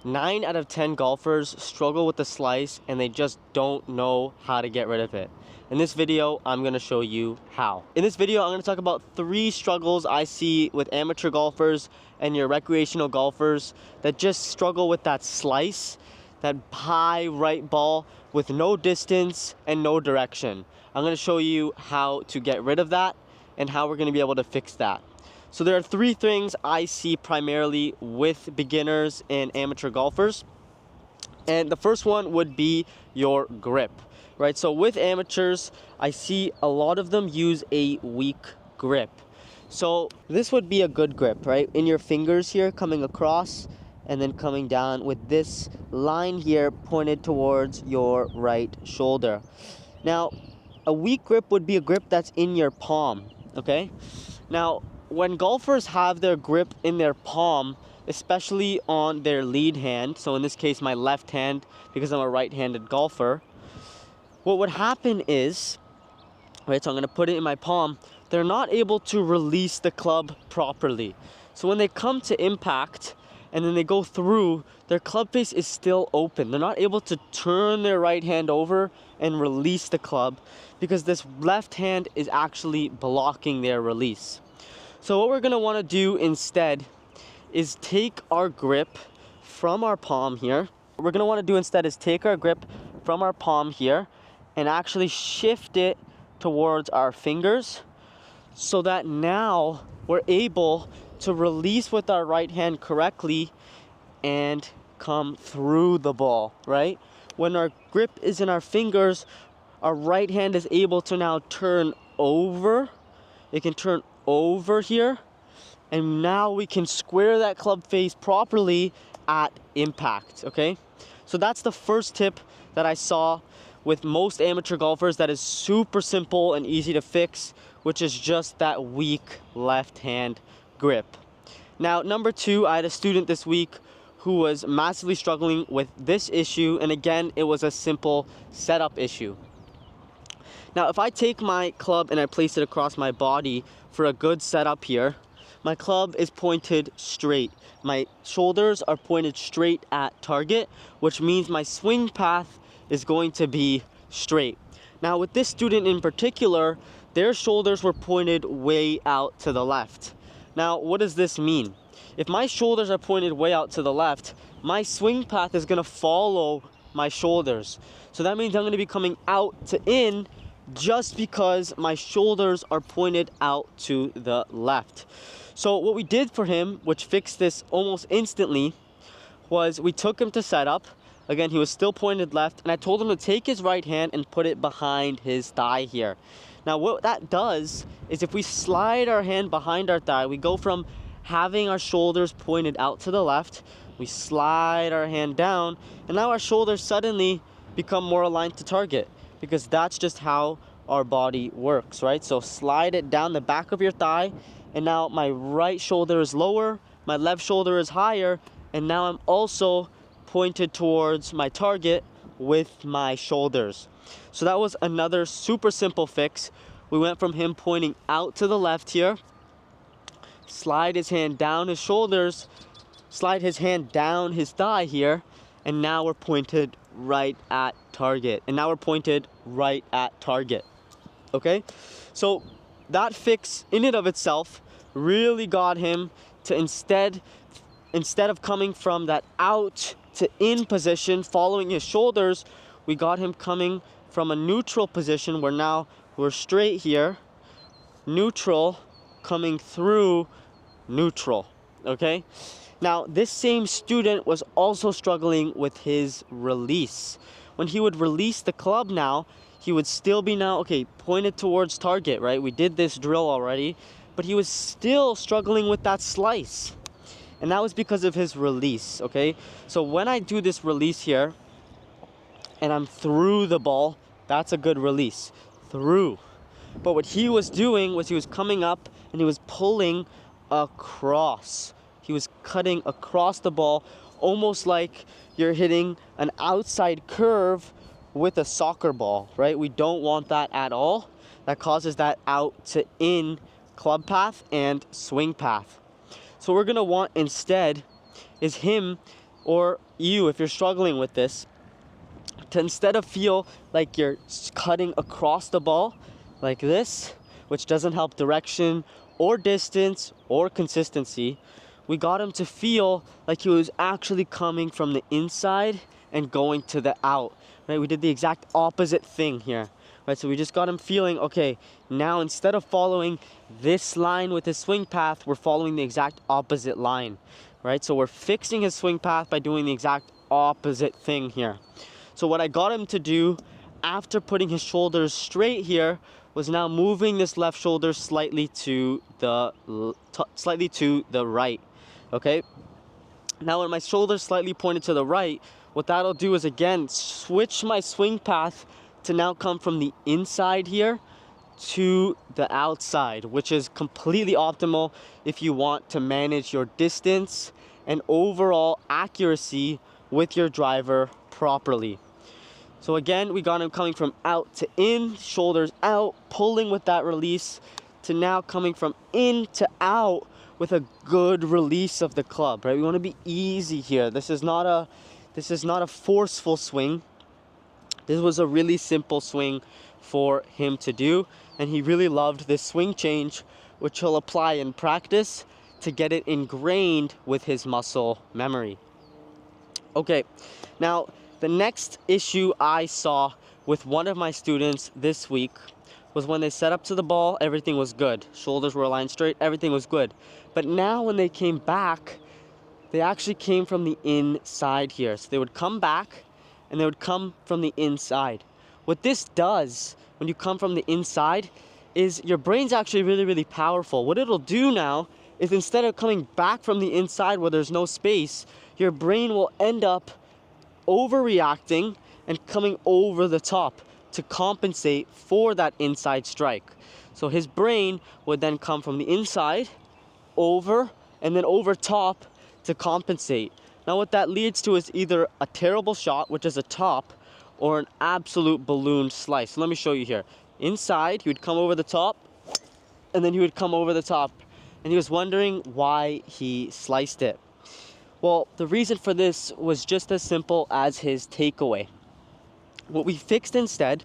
9 out of 10 golfers struggle with the slice and they just don't know how to get rid of it. In this video, I'm going to show you how. In this video, I'm going to talk about 3 struggles I see with amateur golfers and your recreational golfers that just struggle with that slice, that high right ball with no distance and no direction. I'm going to show you how to get rid of that and how we're going to be able to fix that. So there are 3 things I see primarily with beginners and amateur golfers. And the first one would be your grip, right? So with amateurs, I see a lot of them use a weak grip. So this would be a good grip, right? In your fingers here, coming across and then coming down with this line here pointed towards your right shoulder. Now, a weak grip would be a grip that's in your palm, okay? Now, when golfers have their grip in their palm, especially on their lead hand, so in this case my left hand because I'm a right-handed golfer, what would happen is, right, so I'm going to put it in my palm, they're not able to release the club properly. So when they come to impact and then they go through, their club face is still open. They're not able to turn their right hand over and release the club because this left hand is actually blocking their release. So what we're going to want to do instead is take our grip from our palm here. What we're going to want to do instead is take our grip from our palm here and actually shift it towards our fingers so that now we're able to release with our right hand correctly and come through the ball, right? When our grip is in our fingers, our right hand is able to now turn over. It can turn over here, and now we can square that club face properly at impact, okay? So that's the first tip that I saw with most amateur golfers that is super simple and easy to fix, which is just that weak left hand grip. Now, number 2, I had a student this week who was massively struggling with this issue, and again, it was a simple setup issue. Now, if I take my club and I place it across my body for a good setup here, my club is pointed straight. My shoulders are pointed straight at target, which means my swing path is going to be straight. Now, with this student in particular, their shoulders were pointed way out to the left. Now, what does this mean? If my shoulders are pointed way out to the left, my swing path is going to follow my shoulders. So that means I'm going to be coming out to in just because my shoulders are pointed out to the left. So what we did for him, which fixed this almost instantly, was we took him to setup. Again, he was still pointed left, and I told him to take his right hand and put it behind his thigh here. Now what that does is if we slide our hand behind our thigh, we go from having our shoulders pointed out to the left, we slide our hand down, and now our shoulders suddenly become more aligned to target, because that's just how our body works, right? So slide it down the back of your thigh, and now my right shoulder is lower, my left shoulder is higher, and now I'm also pointed towards my target with my shoulders. So that was another super simple fix. We went from him pointing out to the left here, slide his hand down his shoulders, slide his hand down his thigh here, and now we're pointed right at target. And now we're pointed right at target. Okay? So that fix in and of itself really got him to instead of coming from that out to in position following his shoulders, we got him coming from a neutral position where now we're straight here, neutral, coming through neutral. Okay? Now, this same student was also struggling with his release. When he would release the club now, he would still be now, okay, pointed towards target, right? We did this drill already, but he was still struggling with that slice. And that was because of his release, okay? So when I do this release here, and I'm through the ball, that's a good release, through. But what he was doing was he was coming up and he was pulling across. He was cutting across the ball, almost like you're hitting an outside curve with a soccer ball, right? We don't want that at all. That causes that out to in club path and swing path. So what we're gonna want instead is him or you, if you're struggling with this, to instead of feel like you're cutting across the ball like this, which doesn't help direction or distance or consistency, we got him to feel like he was actually coming from the inside and going to the out, right? We did the exact opposite thing here, right? So we just got him feeling, okay, now instead of following this line with his swing path, we're following the exact opposite line, right? So we're fixing his swing path by doing the exact opposite thing here. So what I got him to do after putting his shoulders straight here was now moving this left shoulder slightly to the right. Okay, now when my shoulder's slightly pointed to the right, what that'll do is again switch my swing path to now come from the inside here to the outside, which is completely optimal if you want to manage your distance and overall accuracy with your driver properly. So again, we got him coming from out to in, shoulders out, pulling with that release, to now coming from in to out with a good release of the club, right? We want to be easy here. This is not a forceful swing. This was a really simple swing for him to do, and he really loved this swing change, which he'll apply in practice to get it ingrained with his muscle memory. Okay, now the next issue I saw with one of my students this week was when they set up to the ball, everything was good. Shoulders were aligned straight, everything was good. But now when they came back, they actually came from the inside here. So they would come back and they would come from the inside. What this does when you come from the inside is your brain's actually really, really powerful. What it'll do now is instead of coming back from the inside where there's no space, your brain will end up overreacting and coming over the top to compensate for that inside strike. So his brain would then come from the inside, over, and then over top to compensate. Now what that leads to is either a terrible shot, which is a top, or an absolute balloon slice. So let me show you here. Inside, he would come over the top, and then he would come over the top. And he was wondering why he sliced it. Well, the reason for this was just as simple as his takeaway. What we fixed instead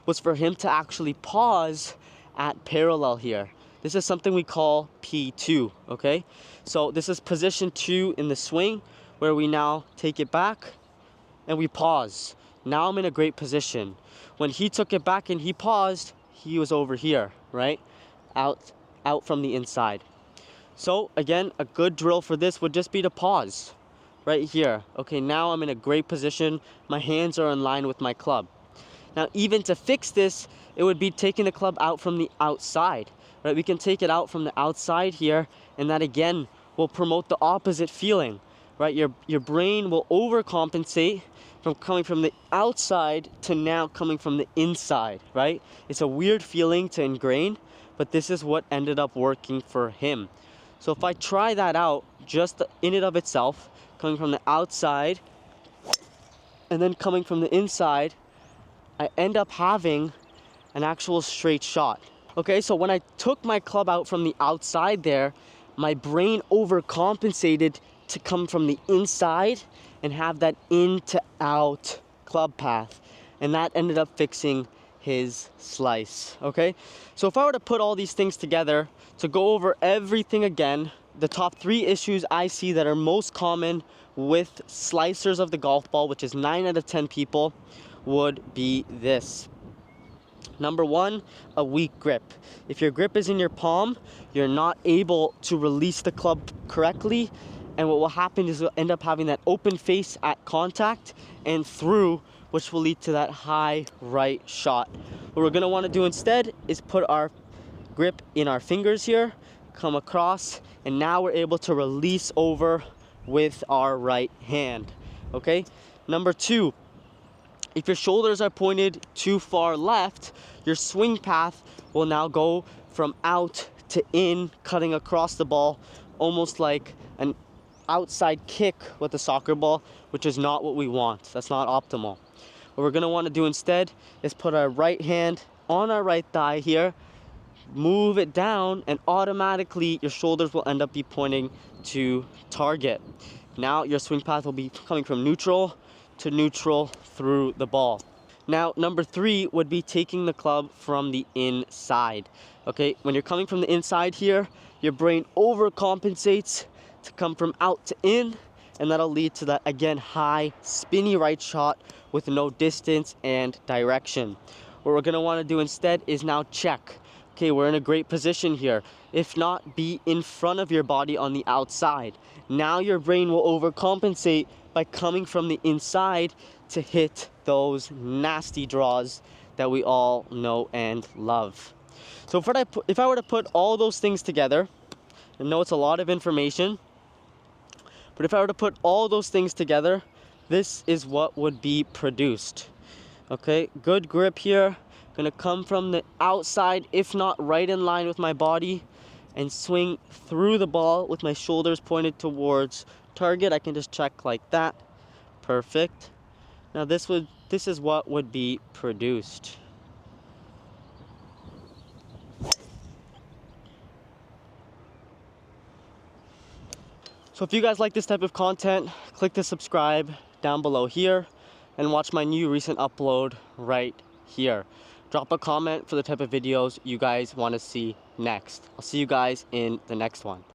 was for him to actually pause at parallel here. This is something we call P2, okay? So this is position 2 in the swing, where we now take it back and we pause. Now I'm in a great position. When he took it back and he paused, he was over here, right? Out from the inside. So again, a good drill for this would just be to pause right here. Okay, now I'm in a great position. My hands are in line with my club. Now, even to fix this, it would be taking the club out from the outside, right? We can take it out from the outside here, and that again will promote the opposite feeling, right? Your brain will overcompensate from coming from the outside to now coming from the inside, right? It's a weird feeling to ingrain, but this is what ended up working for him. So if I try that out, just in and of itself, coming from the outside and then coming from the inside, I end up having an actual straight shot. Okay, so when I took my club out from the outside there, my brain overcompensated to come from the inside and have that in to out club path. And that ended up fixing his slice, okay? So if I were to put all these things together to go over everything again, the top 3 issues I see that are most common with slicers of the golf ball, which is 9 out of 10 people, would be this. Number 1, a weak grip. If your grip is in your palm, you're not able to release the club correctly, and what will happen is you'll end up having that open face at contact and through, which will lead to that high right shot. What we're gonna wanna do instead is put our grip in our fingers here, come across, and now we're able to release over with our right hand, okay? Number 2, if your shoulders are pointed too far left, your swing path will now go from out to in, cutting across the ball, almost like an outside kick with a soccer ball, which is not what we want. That's not optimal. What we're gonna wanna do instead is put our right hand on our right thigh here, move it down, and automatically your shoulders will end up be pointing to target. Now your swing path will be coming from neutral to neutral through the ball. Now, number 3 would be taking the club from the inside. Okay, when you're coming from the inside here, your brain overcompensates to come from out to in, and that'll lead to that, again, high, spinny right shot with no distance and direction. What we're gonna wanna do instead is now check. Okay, we're in a great position here. If not, be in front of your body on the outside. Now your brain will overcompensate by coming from the inside to hit those nasty draws that we all know and love. So if I were to put all those things together, I know it's a lot of information, but if I were to put all those things together, this is what would be produced. Okay, good grip here. Gonna come from the outside, if not right in line with my body, and swing through the ball with my shoulders pointed towards target. I can just check like that. Perfect. Now this is what would be produced. So if you guys like this type of content, click the subscribe down below here and watch my new recent upload right here. Drop a comment for the type of videos you guys want to see next. I'll see you guys in the next one.